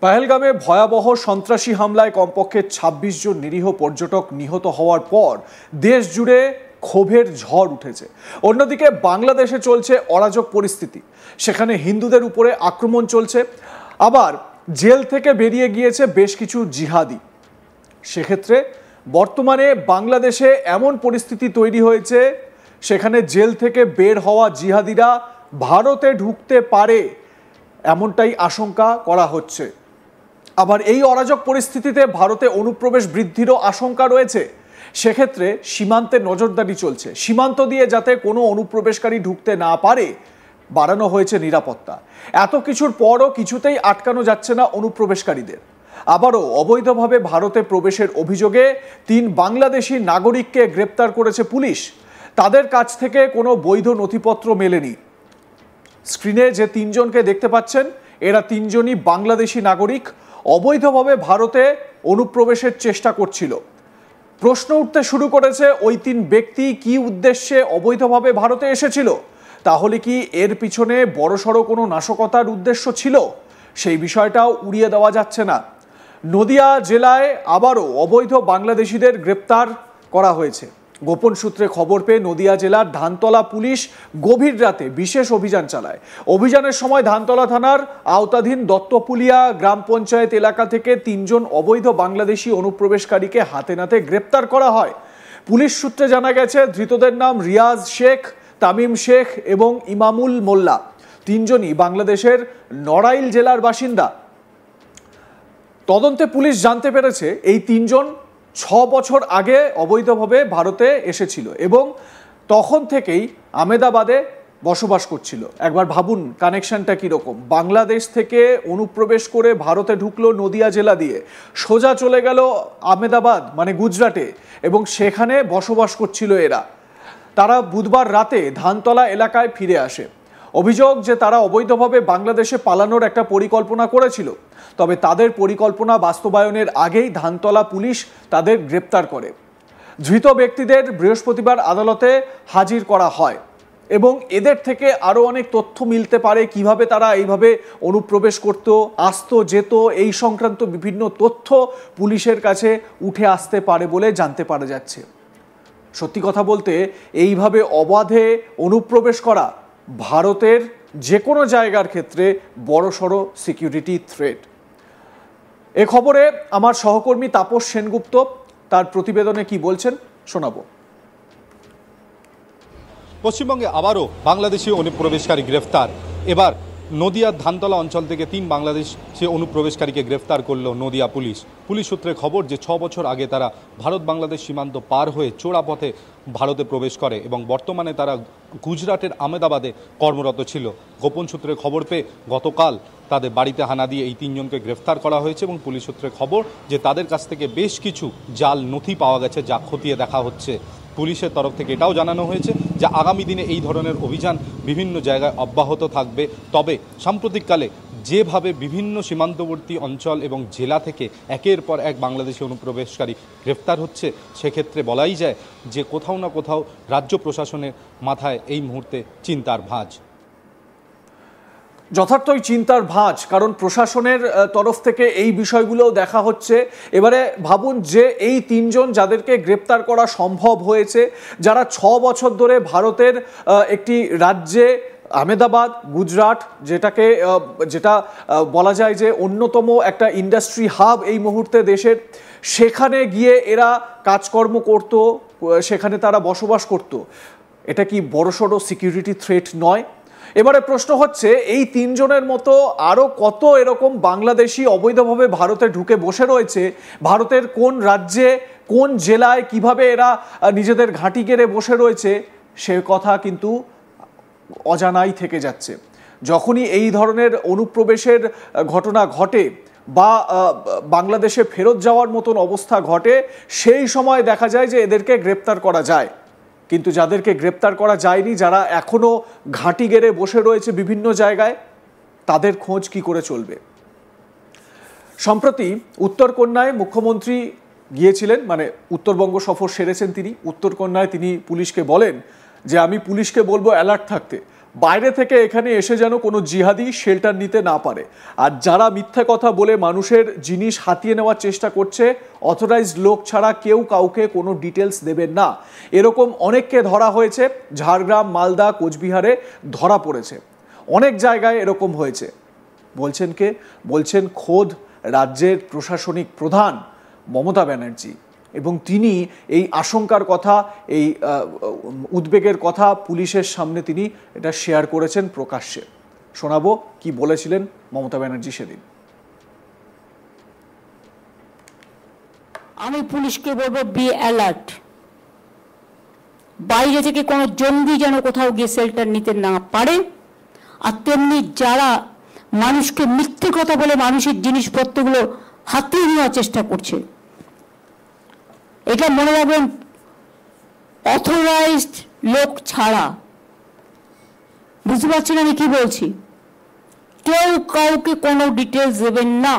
পহেলগামে ভয়াবহ সন্ত্রাসী হামলায় কমপক্ষে ২৬ জন নিরীহ পর্যটক নিহত হওয়ার পর দেশ জুড়ে ক্ষোভের ঝড় উঠেছে। অন্যদিকে বাংলাদেশে চলছে অরাজক পরিস্থিতি, সেখানে হিন্দুদের উপরে আক্রমণ চলছে, আবার জেল থেকে বেরিয়ে গিয়েছে বেশ কিছু জিহাদি। সেক্ষেত্রে বর্তমানে বাংলাদেশে এমন পরিস্থিতি তৈরি হয়েছে, সেখানে জেল থেকে বের হওয়া জিহাদিরা ভারতে ঢুকতে পারে এমনটাই আশঙ্কা করা হচ্ছে। আবার এই অরাজক পরিস্থিতিতে ভারতে অনুপ্রবেশ বৃদ্ধিরও আশঙ্কা রয়েছে। সেক্ষেত্রে সীমান্তে নজরদারি চলছে, সীমান্ত দিয়ে যাতে কোনো অনুপ্রবেশকারী ঢুকতে না পারে বাড়ানো হয়েছে নিরাপত্তা। এত কিছুর পরও কিছুতেই আটকানো যাচ্ছে না অনুপ্রবেশকারীদের। আবারও অবৈধভাবে ভারতে প্রবেশের অভিযোগে ৩ বাংলাদেশি নাগরিককে গ্রেপ্তার করেছে পুলিশ। তাদের কাছ থেকে কোনো বৈধ নথিপত্র মেলেনি। স্ক্রিনে যে ৩ জনকে দেখতে পাচ্ছেন, এরা ৩ জনই বাংলাদেশি নাগরিক, অবৈধভাবে ভারতে অনুপ্রবেশের চেষ্টা করছিল। প্রশ্ন উঠতে শুরু করেছে, ওই ৩ ব্যক্তি কি উদ্দেশ্যে অবৈধভাবে ভারতে এসেছিল? তাহলে কি এর পিছনে বড়সড় কোনো নাশকতার উদ্দেশ্য ছিল? সেই বিষয়টাও উড়িয়ে দেওয়া যাচ্ছে না। নদিয়া জেলায় আবারও অবৈধ বাংলাদেশিদের গ্রেপ্তার করা হয়েছে। গোপন সূত্রে খবর পেয়ে নদিয়া জেলার ধানতলা পুলিশ গভীর রাতে বিশেষ অভিযান চালায়। অভিযানের সময় ধানতলা থানার আওতাধীন দত্তপুলিয়া গ্রাম পঞ্চায়েত এলাকা থেকে ৩ জন অবৈধ বাংলাদেশি অনুপ্রবেশকারীকে হাতে নাতে গ্রেপ্তার করা হয়। পুলিশ সূত্রে জানা গেছে, ধৃতদের নাম রিয়াজ শেখ, তামিম শেখ এবং ইমামুল মোল্লা। ৩ জনই বাংলাদেশের নড়াইল জেলার বাসিন্দা। তদন্তে পুলিশ জানতে পেরেছে, এই ৩ জন ৬ বছর আগে অবৈধভাবে ভারতে এসেছিল এবং তখন থেকেই আহমেদাবাদে বসবাস করছিল। একবার ভাবুন কানেকশনটা কীরকম। বাংলাদেশ থেকে অনুপ্রবেশ করে ভারতে ঢুকলো নদিয়া জেলা দিয়ে, সোজা চলে গেল আহমেদাবাদ মানে গুজরাটে, এবং সেখানে বসবাস করছিল এরা। তারা বুধবার রাতে ধানতলা এলাকায় ফিরে আসে। অভিযোগ যে তারা অবৈধভাবে বাংলাদেশে পালানোর একটা পরিকল্পনা করেছিল, তবে তাদের পরিকল্পনা বাস্তবায়নের আগেই ধানতলা পুলিশ তাদের গ্রেপ্তার করে। ধৃত ব্যক্তিদের বৃহস্পতিবার আদালতে হাজির করা হয় এবং এদের থেকে আরও অনেক তথ্য মিলতে পারে, কিভাবে তারা এইভাবে অনুপ্রবেশ করত, আসতো, যেত, এই সংক্রান্ত বিভিন্ন তথ্য পুলিশের কাছে উঠে আসতে পারে বলে জানতে পারা যাচ্ছে। সত্যি কথা বলতে, এইভাবে অবাধে অনুপ্রবেশ করা ভারতের যে কোনো জায়গার ক্ষেত্রে বড়সড় সিকিউরিটি থ্রেট। এ খবরে আমার সহকর্মী তাপস সেনগুপ্ত তার প্রতিবেদনে কি বলছেন শোনাবো। পশ্চিমবঙ্গে আবারও বাংলাদেশি অনুপ্রবেশকারী গ্রেফতার। এবার নদিয়ার ধানতলা অঞ্চল থেকে ৩ বাংলাদেশি অনুপ্রবেশকারীকে গ্রেফতার করল নদিয়া পুলিশ। পুলিশ সূত্রে খবর যে ৬ বছর আগে তারা ভারত বাংলাদেশ সীমান্ত পার হয়ে চোরা পথে ভারতে প্রবেশ করে এবং বর্তমানে তারা গুজরাটের আহমেদাবাদে কর্মরত ছিল। গোপন সূত্রে খবর পেয়ে গতকাল তাদের বাড়িতে হানা দিয়ে এই ৩ জনকে গ্রেফতার করা হয়েছে এবং পুলিশ সূত্রে খবর যে তাদের কাছ থেকে বেশ কিছু জাল নথি পাওয়া গেছে, যা খতিয়ে দেখা হচ্ছে। পুলিশের তরফ থেকে এটাও জানানো হয়েছে যে আগামী দিনে এই ধরনের অভিযান বিভিন্ন জায়গায় অব্যাহত থাকবে। তবে সাম্প্রতিককালে যেভাবে বিভিন্ন সীমান্তবর্তী অঞ্চল এবং জেলা থেকে একের পর এক বাংলাদেশি অনুপ্রবেশকারী গ্রেফতার হচ্ছে, সেক্ষেত্রে বলাই যায় যে কোথাও না কোথাও রাজ্য প্রশাসনের মাথায় এই মুহূর্তে চিন্তার ভাঁজ। যথার্থই চিন্তার ভাঁজ, কারণ প্রশাসনের তরফ থেকে এই বিষয়গুলো দেখা হচ্ছে। এবারে ভাবুন যে এই ৩ জন যাদেরকে গ্রেপ্তার করা সম্ভব হয়েছে, যারা ৬ বছর ধরে ভারতের একটি রাজ্যে আহমেদাবাদ গুজরাট, যেটা বলা যায় যে অন্যতম একটা ইন্ডাস্ট্রি হাব এই মুহূর্তে দেশের, সেখানে গিয়ে এরা কাজকর্ম করত, সেখানে তারা বসবাস করত। এটা কি বড়সড় সিকিউরিটি থ্রেট নয়? এবারে প্রশ্ন হচ্ছে, এই ৩ জনের মতো আরও কত এরকম বাংলাদেশি অবৈধভাবে ভারতে ঢুকে বসে রয়েছে? ভারতের কোন রাজ্যে, কোন জেলায়, কিভাবে এরা নিজেদের ঘাঁটি গেড়ে বসে রয়েছে, সে কথা কিন্তু অজানাই থেকে যাচ্ছে। যখনই এই ধরনের অনুপ্রবেশের ঘটনা ঘটে বা বাংলাদেশে ফেরত যাওয়ার মতন অবস্থা ঘটে, সেই সময় দেখা যায় যে এদেরকে গ্রেপ্তার করা যায়। কিন্তু যাদেরকে গ্রেপ্তার করা যায়নি, যারা এখনো ঘাঁটি গেড়ে বসে রয়েছে বিভিন্ন জায়গায়, তাদের খোঁজ কি করে চলবে? সম্প্রতি উত্তরকন্যায় মুখ্যমন্ত্রী গিয়েছিলেন, মানে উত্তরবঙ্গ সফর সেরেছেন তিনি। উত্তরকন্যায় তিনি পুলিশকে বলেন যে আমি পুলিশকে বলবো অ্যালার্ট থাকতে, বাইরে থেকে এখানে এসে যেন কোনো জিহাদি শেল্টার নিতে না পারে। আর যারা মিথ্যা কথা বলে মানুষের জিনিস হাতিয়ে নেওয়ার চেষ্টা করছে, অথরাইজড লোক ছাড়া কেউ কাউকে কোনো ডিটেলস দেবেন না, এরকম অনেককে ধরা হয়েছে। ঝাড়গ্রাম, মালদা, কোচবিহারে ধরা পড়েছে, অনেক জায়গায় এরকম হয়েছে। বলছেন কে? বলছেন খোদ রাজ্যের প্রশাসনিক প্রধান মমতা ব্যানার্জি। এবং তিনি এই আশঙ্কার কথা, এই উদ্বেগের কথা পুলিশের সামনে তিনি এটা শেয়ার করেছেন প্রকাশ্যে। শোনাবো কি বলেছিলেন মমতা ব্যানার্জি সেদিন। আমি পুলিশকে বলবো, বি অ্যালার্ট। বাইরে থেকে কোনো জঙ্গি যেন কোথাও গিয়ে শেল্টার নিতে না পারে। আর তেমনি যারা মানুষকে মিথ্যে কথা বলে মানুষের জিনিসপত্রগুলো হাতিয়ে নেওয়ার চেষ্টা করছে, এটা মনে রাখবেন, অথরাইজড লোক ছাড়া। বুঝতে পারছেন আমি কি বলছি? কেউ কাউকে কোনো ডিটেলস দেবেন না।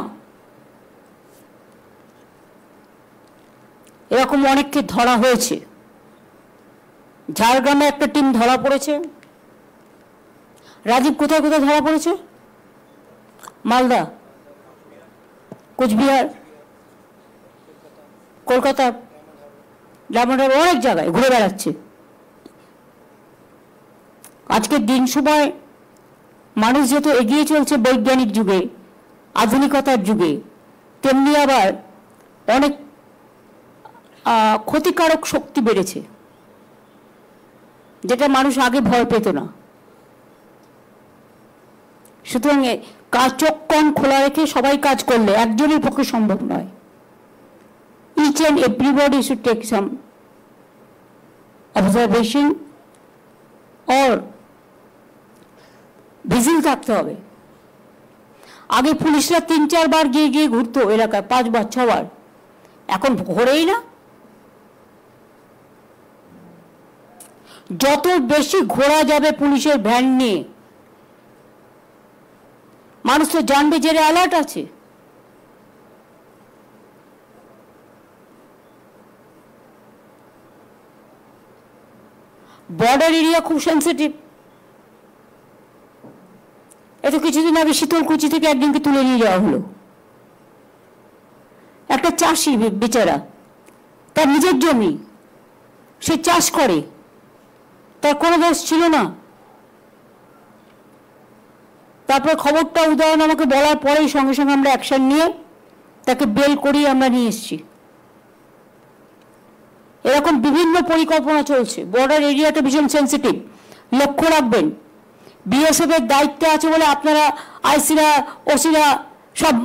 এরকম অনেককে ধরা হয়েছে। ঝাড়গ্রামে একটা টিম ধরা পড়েছে। রাজীব কোথায় কোথায় ধরা পড়েছে? মালদা, কোচবিহার, কলকাতা, ডায়মন্ডের অনেক জায়গায় ঘুরে বেড়াচ্ছে। আজকের দিন সময় মানুষ যেহেতু এগিয়ে চলছে বৈজ্ঞানিক যুগে, আধুনিকতার যুগে, তেমনি আবার অনেক ক্ষতিকারক শক্তি বেড়েছে, যেটা মানুষ আগে ভয় পেত না। সুতরাং চোখ কান খোলা রেখে সবাই কাজ করলে একজনের পক্ষে সম্ভব নয়। Each and everybody should take some observation or vigil থাকতে হবে। আগে পুলিশরা 3-4 বার গিয়ে গিয়ে ঘুরতো এলাকায়, 5 বার 6 বার, এখন ঘোরেই না। যত বেশি ঘোরা যাবে পুলিশের ভ্যান নিয়ে, মানুষ তো জানবে যে অ্যালার্ট আছে। বর্ডার এরিয়া খুব সেন্সিটিভ। এত কিছুদিন আগে শীতলকুচি থেকে একদিনকে তুলে নিয়ে যাওয়া হলো। একটা চাষি বেচারা, তার নিজের জমি, সে চাষ করে, তার কোনো দোষ ছিল না। তারপর খবরটা উদয়ন আমাকে বলার পরেই সঙ্গে সঙ্গে আমরা অ্যাকশন নিয়ে তাকে বেল করিয়ে আমরা নিয়ে এসেছি। এরকম বিভিন্ন পরিকল্পনা চলছে। বর্ডার এরিয়াটা ভীষণ সেন্সিটিভ, লক্ষ্য রাখবেন। বিএসএফ এর দায়িত্বে আছে বলে আপনারা আইসিরা, ওসিরা সব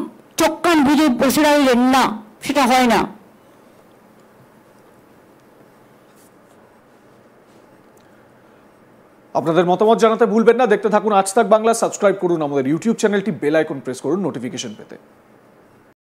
চোখ কান বুঝে বসে রইলেন না, সেটা হয় না। আপনাদের মতামত জানাতে ভুলবেন না। দেখতে থাকুন আজ তাক বাংলা। সাবস্ক্রাইব করুন আমাদের ইউটিউব চ্যানেলটি, বেল আইকন প্রেস করুন নোটিফিকেশন পেতে।